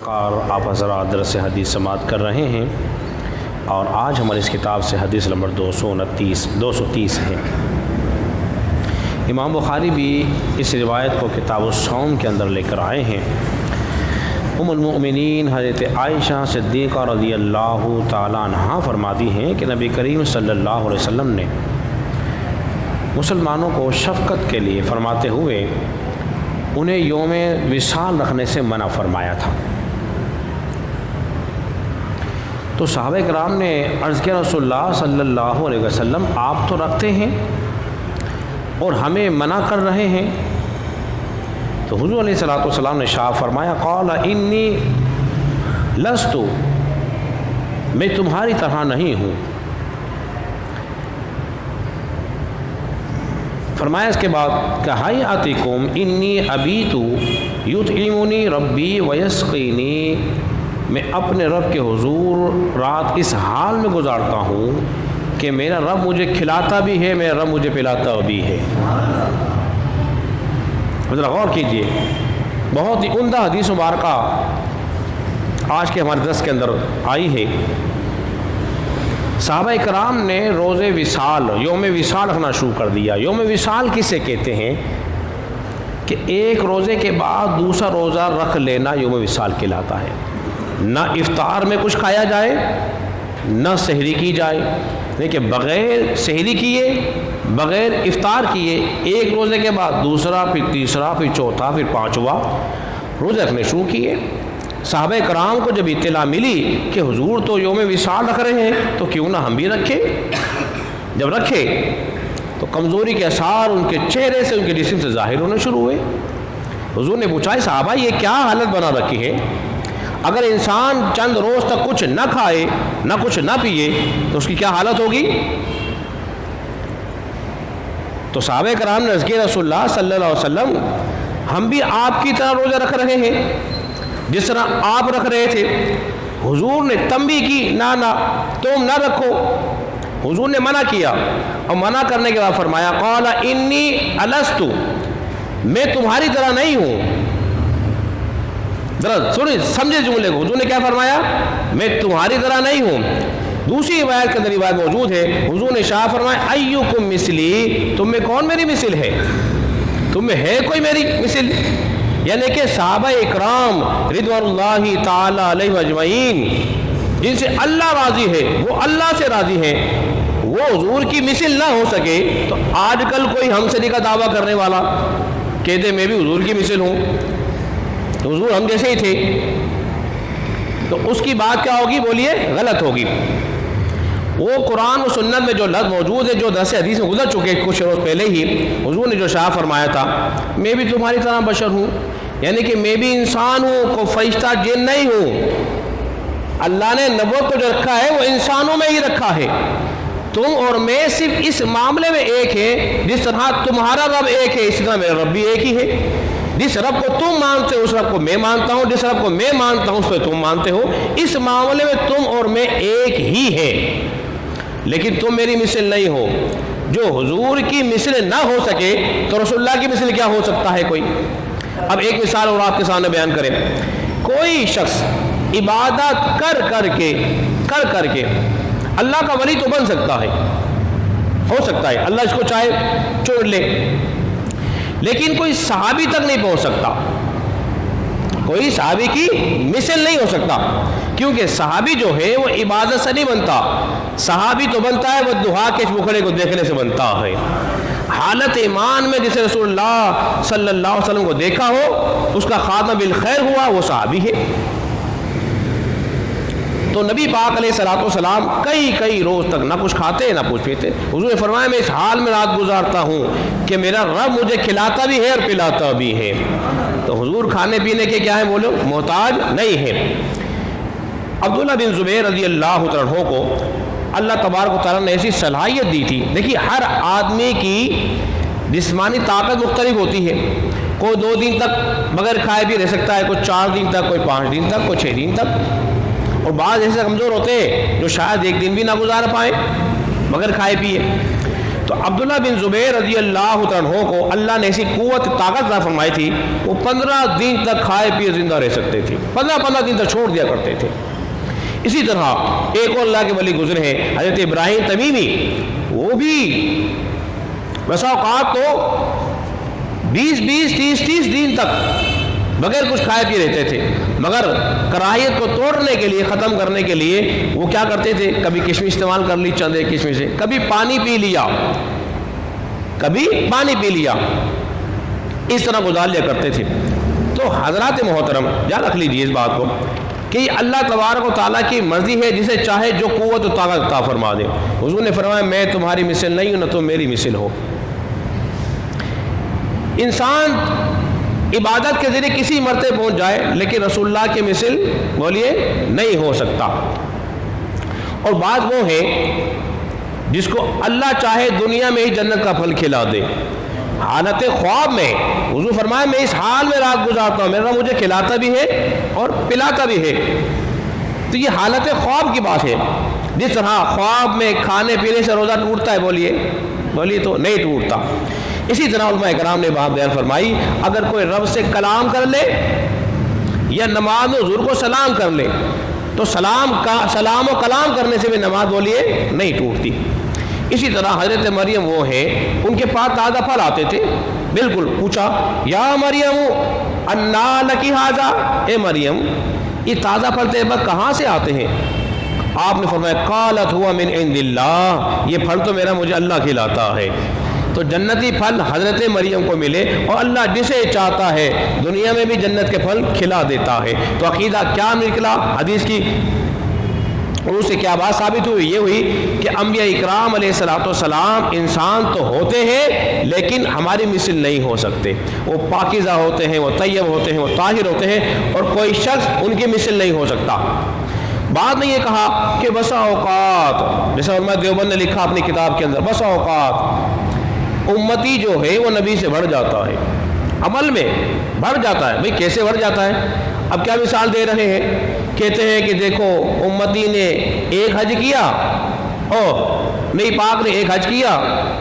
آپ حضرات درس حدیث سماعت کر رہے ہیں اور آج ہماری اس کتاب سے حدیث نمبر 230 ہے۔ امام بخاری بھی اس روایت کو کتاب الصوم کے اندر لے کر آئے ہیں۔ ام المؤمنین حضرت عائشہ صدیقہ رضی اللہ تعالیٰ عنہا فرماتی ہیں کہ نبی کریم صلی اللہ علیہ وسلم نے مسلمانوں کو شفقت کے لیے فرماتے ہوئے انہیں یوم وصال رکھنے سے منع فرمایا تھا۔ تو صحابہ کرام نے عرض کیا رسول اللہ صلی اللہ علیہ وسلم آپ تو رکھتے ہیں اور ہمیں منع کر رہے ہیں؟ تو حضور علیہ الصلوۃ والسلام نے ارشاد فرمایا قال انی لست، میں تمہاری طرح نہیں ہوں۔ فرمایا اس کے بعد کہ حیاتکم انی ابیت یطعمنی ربی ویسقینی، میں اپنے رب کے حضور رات اس حال میں گزارتا ہوں کہ میرا رب مجھے کھلاتا بھی ہے، میرا رب مجھے پلاتا بھی ہے۔ ذرا غور کیجئے، بہت ہی عمدہ حدیث مبارکہ آج کے ہمارے درس کے اندر آئی ہے۔ صحابہ کرام نے روز وصال، یوم وصال رکھنا شروع کر دیا۔ یوم وصال کسے کہتے ہیں کہ ایک روزے کے بعد دوسرا روزہ رکھ لینا یوم وصال کہلاتا ہے۔ نہ افطار میں کچھ کھایا جائے، نہ سحری کی جائے، لیکن بغیر سحری کیے، بغیر افطار کیے ایک روزے کے بعد دوسرا، پھر تیسرا، پھر چوتھا، پھر پانچواں روزے رکھنے شروع کیے۔ صحابہ کرام کو جب اطلاع ملی کہ حضور تو یوم وصال رکھ رہے ہیں تو کیوں نہ ہم بھی رکھیں۔ جب رکھے تو کمزوری کے آثار ان کے چہرے سے، ان کے جسم سے ظاہر ہونے شروع ہوئے۔ حضور نے پوچھا صحابہ یہ کیا حالت بنا رکھی ہے؟ اگر انسان چند روز تک کچھ نہ کھائے، نہ کچھ نہ پیے تو اس کی کیا حالت ہوگی؟ تو صحابہ کرام نے عرض کیا رسول اللہ صلی اللہ علیہ وسلم ہم بھی آپ کی طرح روزہ رکھ رہے ہیں جس طرح آپ رکھ رہے تھے۔ حضور نے تنبیہ کی نہ تم نہ رکھو۔ حضور نے منع کیا اور منع کرنے کے بعد فرمایا قال انی الست، میں تمہاری طرح نہیں ہوں۔ ذرا سنیں سمجھے جملے کو، حضور نے کیا فرمایا؟ میں تمہاری طرح نہیں ہوں۔ دوسری روایت کے اندر روایت موجود ہے، حضور نے شاہ فرمایا ایکم مثلی، تم میں کون میری مثل ہے؟ تم میں ہے کوئی میری مثل؟ یعنی کہ صحابہ اکرام رضوان اللہ تعالی علیہ اجمعین جن سے اللہ راضی ہے، وہ اللہ سے راضی ہیں، وہ حضور کی مثل نہ ہو سکے تو آج کل کوئی ہم سے کا دعویٰ کرنے والا کہتے میں بھی حضور کی مثل ہوں، تو حضور ہم جیسے ہی تھے، تو اس کی بات کیا ہوگی؟ بولیے غلط ہوگی۔ وہ قرآن و سنت میں جو لفظ موجود ہے، جو درس حدیث میں گزر چکے کچھ روز پہلے ہی، حضور نے جو شاہ فرمایا تھا میں بھی تمہاری طرح بشر ہوں، یعنی کہ میں بھی انسان ہوں، کوئی فرشتہ جن نہیں ہوں۔ اللہ نے نبوت کو جو رکھا ہے وہ انسانوں میں ہی رکھا ہے۔ تم اور میں صرف اس معاملے میں ایک ہے، جس طرح تمہارا رب ایک ہے اسی طرح میرا رب بھی ایک ہی ہے۔ جس رب کو تم مانتے ہو اس رب کو میں مانتا ہوں، جس رب کو میں مانتا ہوں اس کو تم مانتے ہو۔ اس معاملے میں تم اور میں ایک ہی ہے، لیکن تم میری مثل نہیں ہو۔ جو حضور کی مثل نہ ہو سکے تو رسول اللہ کی مثل کیا ہو سکتا ہے کوئی؟ اب ایک مثال اور آپ کے سامنے بیان کریں۔ کوئی شخص عبادت کر کے اللہ کا ولی تو بن سکتا ہے، ہو سکتا ہے اللہ اس کو چاہے چن لے، لیکن کوئی صحابی تک نہیں پہنچ سکتا، کوئی صحابی کی مثل نہیں ہو سکتا، کیونکہ صحابی جو ہے وہ عبادت سے نہیں بنتا، صحابی تو بنتا ہے وہ دعا کے مکھڑے کو دیکھنے سے بنتا ہے۔ حالت ایمان میں جسے رسول اللہ صلی اللہ علیہ وسلم کو دیکھا ہو، اس کا خاتمہ بالخیر ہوا، وہ صحابی ہے۔ تو نبی پاک علیہ الصلوۃ والسلام کئی روز تک نہ کچھ کھاتے نہ کچھ پیتے۔ حضور نے فرمایا میں اس حال میں رات گزارتا ہوں کہ میرا رب مجھے کھلاتا بھی ہے اور پلاتا بھی ہے۔ تو حضور کھانے پینے کے کیا ہے بولو؟ محتاج نہیں ہے۔ عبداللہ بن زبیر رضی اللہ عنہ کو اللہ تبارک و تعالیٰ نے ایسی صلاحیت دی تھی۔ دیکھیے ہر آدمی کی جسمانی طاقت مختلف ہوتی ہے، کوئی 2 دن تک بغیر کھائے بھی رہ سکتا ہے، کوئی 4 دن تک، کوئی 5 دن تک، کوئی 6 دن تک، اور بعض ایسے کمزور ہوتے ہیں جو شاید 1 دن بھی نہ گزار پائیں بغیر کھائے پیے۔ تو عبداللہ بن زبیر رضی اللہ عنہ کو اللہ نے ایسی قوت طاقت عطا فرمائی تھی، وہ 15 دن تک کھائے پیے زندہ رہ سکتے تھے، 15 دن تک چھوڑ دیا کرتے تھے۔ اسی طرح ایک اور اللہ کے ولی گزرے ہیں حضرت ابراہیم تمیمی، وہ بھی بسا اوقات تو 20-30 دن تک بغیر کچھ کھائے پیے رہتے تھے، مگر کراہیت کو توڑنے کے لیے، ختم کرنے کے لیے وہ کیا کرتے تھے، کبھی کشمش استعمال کر لی چند ایک کشمش سے، کبھی پانی پی لیا، اس طرح گزار لیا کرتے تھے۔ تو حضرات محترم یاد رکھ لیجیے اس بات کو کہ یہ اللہ تبارک و تعالیٰ کی مرضی ہے، جسے چاہے جو قوت و طاقت عطا فرما دے۔ حضور نے فرمایا میں تمہاری مثل نہیں ہوں، نہ تم میری مثل ہو۔ انسان عبادت کے ذریعے کسی مرتبے پہنچ جائے، لیکن رسول اللہ کے مثل بولیے نہیں ہو سکتا۔ اور بعض وہ ہے جس کو اللہ چاہے دنیا میں ہی جنت کا پھل کھلا دے، حالت خواب میں حضور فرمایا میں اس حال میں رات گزارتا ہوں، میرا مجھے کھلاتا بھی ہے اور پلاتا بھی ہے۔ تو یہ حالت خواب کی بات ہے۔ جس طرح خواب میں کھانے پینے سے روزہ ٹوٹتا ہے، بولیے تو نہیں ٹوٹتا۔ اسی طرح علماء کرام نے بات بیان فرمائی، اگر کوئی رب سے کلام کر لے یا نماز میں حضور کو سلام کر لے تو سلام و کلام کرنے سے بھی نماز بولیے نہیں ٹوٹتی۔ اسی طرح حضرت مریم وہ ہیں، ان کے پاس تازہ پھل آتے تھے، بالکل پوچھا یا مریم انا لکی ھذا، اے مریم یہ تازہ پھل تیرے پاس کہاں سے آتے ہیں؟ آپ نے فرمایا قالت ہوا من عند اللہ، یہ پھل تو مجھے اللہ کھلاتا ہے۔ تو جنتی پھل حضرت مریم کو ملے، اور اللہ جسے چاہتا ہے دنیا میں بھی جنت کے پھل کھلا دیتا ہے۔ تو عقیدہ کیا نکلا حدیث کی، اور اس سے کیا بات ثابت ہوئی؟ یہ ہوئی کہ انبیاء اکرام علیہ السلام انسان تو ہوتے ہیں لیکن ہماری مثل نہیں ہو سکتے۔ وہ پاکیزہ ہوتے ہیں، وہ طیب ہوتے ہیں، وہ طاہر ہوتے ہیں، اور کوئی شخص ان کی مثل نہیں ہو سکتا۔ بعد میں یہ کہا کہ بسا اوقات، جیسا علماء دیوبند نے لکھا اپنی کتاب کے اندر، بسا اوقات امتی جو ہے وہ نبی سے بڑھ جاتا ہے، عمل میں بڑھ جاتا ہے۔ بھئی کیسے بڑھ جاتا ہے؟ اب کیا مثال دے رہے ہیں؟ کہتے ہیں کہ دیکھو امتی نے ایک حج کیا، اور نبی پاک نے ایک حج کیا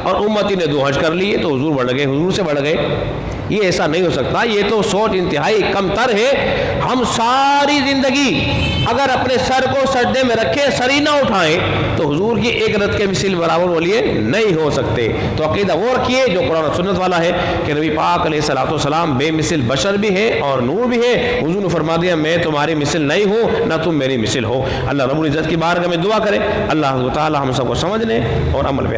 اور امتی نے 2 حج کر لیے تو حضور بڑھ گئے، حضور سے بڑھ گئے۔ یہ ایسا نہیں ہو سکتا، یہ تو سوچ انتہائی کم تر ہے۔ ہم ساری زندگی اگر اپنے سر کو سجدے میں رکھے، سر ہی نہ اٹھائیں، تو حضور کی ایک رت کے مثل برابر بولیے نہیں ہو سکتے۔ تو عقیدہ وہ رکھیے جو قرآن و سنت والا ہے کہ نبی پاک علیہ السلام بے مثل بشر بھی ہے اور نور بھی ہے۔ حضور نے فرما دیا میں تمہاری مثل نہیں ہوں، نہ تم میری مثل ہو۔ اللہ رب العزت کی بارگاہ میں دعا کرے اللہ تعالی ہم سب کو سمجھنے اور عمل میں